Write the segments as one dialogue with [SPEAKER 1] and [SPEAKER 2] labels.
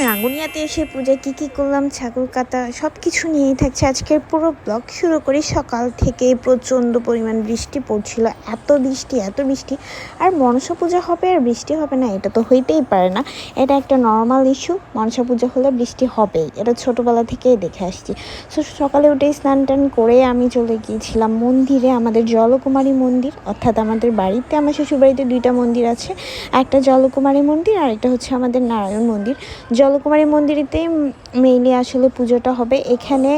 [SPEAKER 1] রাঙ্গুনিয়াতে এসে পূজায় কী করলাম, ছাগল কাটা সব কিছু নিয়েই থাকছে আজকের পুরো ব্লগ। শুরু করি সকাল থেকে প্রচণ্ড পরিমাণ বৃষ্টি পড়ছিল, এত বৃষ্টি। আর মনসা পূজা হবে আর বৃষ্টি হবে না, এটা তো হইতেই পারে না। এটা একটা নর্মাল ইস্যু, মনসা পূজা হলে বৃষ্টি হবেই, এটা ছোটোবেলা থেকেই দেখে আসছি। সো সকালে উঠে স্নান টান করে আমি চলে গিয়েছিলাম মন্দিরে, আমাদের জলকুমারী মন্দির, অর্থাৎ আমাদের বাড়িতে, আমার শ্বশুরবাড়িতে দুইটা মন্দির আছে, একটা জলকুমারী মন্দির আর একটা হচ্ছে আমাদের নারায়ণ মন্দির। জলকুমারী মন্দিরেতেই মেইনলি আসলে পুজোটা হবে। এখানে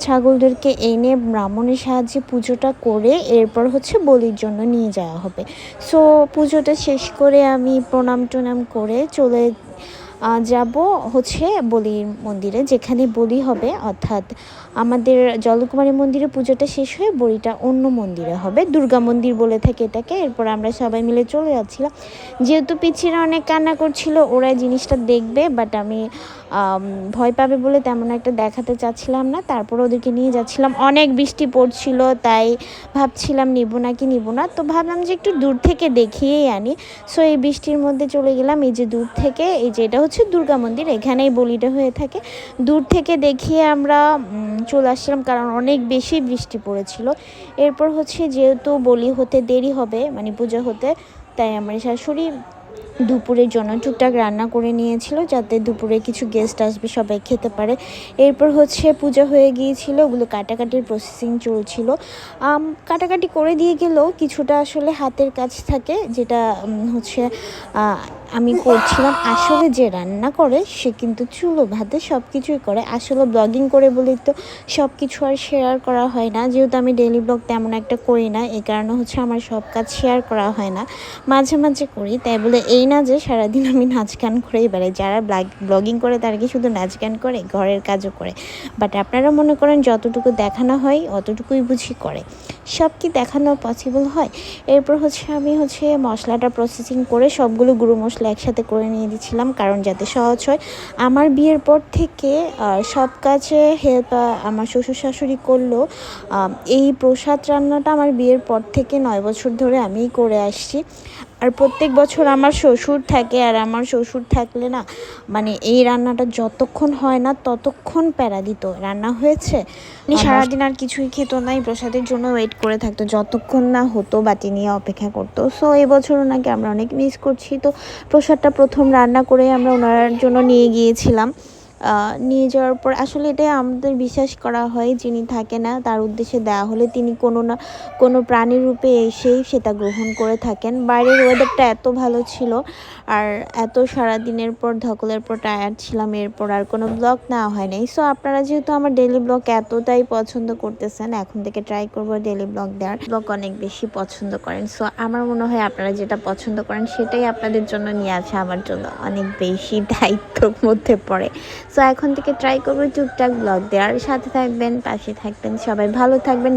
[SPEAKER 1] ছাগলদেরকে এনে ব্রাহ্মণের সাহায্যে পুজোটা করে এরপর হচ্ছে বলির জন্য নিয়ে যাওয়া হবে। সো পুজোটা শেষ করে আমি প্রণাম টনাম করে চলে যাব হচ্ছে বলির মন্দিরে, যেখানে বলি হবে। অর্থাৎ আমাদের জলকুমারী মন্দিরে পুজোটা শেষ হয়ে বলিটা অন্য মন্দিরে হবে, দুর্গা মন্দির বলে থাকে এটাকে। এরপর আমরা সবাই মিলে চলে যাচ্ছিলাম, যেহেতু পিচ্ছিরা অনেক কান্না করছিল, ওরা জিনিসটা দেখবে, বাট আমি ভয় পাবে বলে তেমন একটা দেখাতে চাচ্ছিলাম না। তারপর ওদেরকে নিয়ে যাচ্ছিলাম, অনেক বৃষ্টি পড়ছিল, তাই ভাবছিলাম নিব না, তো ভাবলাম যে একটু দূর থেকে দেখিয়েই আনি। সো এই বৃষ্টির মধ্যে চলে গেলাম, এই যে দূর থেকে, এই যে এটা হচ্ছে দুর্গা মন্দির, এখানেই বলিটা হয়ে থাকে। দূর থেকে দেখিয়ে আমরা চলে আসছিলাম, কারণ অনেক বেশি বৃষ্টি পড়েছিল। এরপর হচ্ছে যেহেতু বলি হতে দেরি হবে, মানে পূজা হতে, তাই আমার শাশুড়ি দুপুরের জন্য টুকটাক রান্না করে নিয়েছিল, যাতে দুপুরে কিছু গেস্ট আসবে, সবাই খেতে পারে। এরপর হচ্ছে পূজা হয়ে গিয়েছিল, ওগুলো কাটাকাটির প্রসেসিং চলছিল। কাটাকাটি করে দিয়ে গেলেও কিছুটা আসলে হাতের কাজ থাকে, যেটা হচ্ছে আমি করছিলাম। আসলে যে রান্না করে সে কিন্তু চুলো ভাতে সব কিছুই করে। আসলে ব্লগিং করে বলেই তো সব কিছু আর শেয়ার করা হয় না, যেহেতু আমি ডেইলি ব্লগ তেমন একটা করি না, এই কারণে হচ্ছে আমার সব কাজ শেয়ার করা হয় না, মাঝে মাঝে করি। তাই বলে এই না যে সারাদিন আমি নাচ গান করেই বেড়াই। যারা ব্লগিং করে তারা কি শুধু নাচ গান করে, ঘরের কাজও করে। বাট আপনারা মনে করেন যতটুকু দেখানো হয় অতটুকুই বুঝি করে, সব কি দেখানো পসিবল হয়? এরপর হচ্ছে আমি মশলাটা প্রসেসিং করে সবগুলো গুঁড়ো মশলা একসাথে করে নিয়ে দিচ্ছিলাম, কারণ যাতে সহজ হয়। আমার বিয়ের পর থেকে সব কাজে হেল্প আমার শ্বশুর শাশুড়ি করলো। এই প্রসাদ রান্নাটা আমার বিয়ের পর থেকে 9 বছর ধরে আমিই করে আসছি। আর প্রত্যেক বছর আমার শ্বশুর থাকে, আর আমার শ্বশুর থাকলে না, মানে এই রান্নাটা যতক্ষণ হয় না ততক্ষণ প্যারা দিত, রান্না হয়েছে সারাদিন আর কিছুই খেত না, এই প্রসাদের জন্য ওয়েট করে থাকতো যতক্ষণ না হতো, বাটি নিয়ে অপেক্ষা করতো। সো এবছর ওনাকে আমরা অনেক মিস করছি। তো প্রসাদটা প্রথম রান্না করে আমরা ওনার জন্য নিয়ে গিয়েছিলাম। নিয়ে যাওয়ার পর আসলে এটাই আমাদের বিশ্বাস করা হয়, যিনি থাকে না তার উদ্দেশ্যে দেওয়া হলে তিনি কোনো না কোনো প্রাণীর রূপে এসেই সেটা গ্রহণ করে থাকেন। বাইরের ওয়েদারটা এত ভালো ছিল, আর এত সারাদিনের পর ধকলের পর টায়ার্ড ছিলাম, এরপর আর কোনো ব্লগ নেওয়া হয় নাই। সো আপনারা যেহেতু আমার ডেইলি ব্লগ এতটাই পছন্দ করতেছেন, এখন থেকে ট্রাই করবো ডেইলি ব্লগ দেওয়ার। ব্লগ অনেক বেশি পছন্দ করেন, সো আমার মনে হয় আপনারা যেটা পছন্দ করেন সেটাই আপনাদের জন্য নিয়ে আছে, আমার জন্য অনেক বেশি দায়িত্বর মধ্যে পড়ে। সো এখন থেকে ট্রাই করবো টুকটাক ব্লগ দেওয়ার। সাথে থাকবেন, পাশে থাকবেন, সবাই ভালো থাকবেন।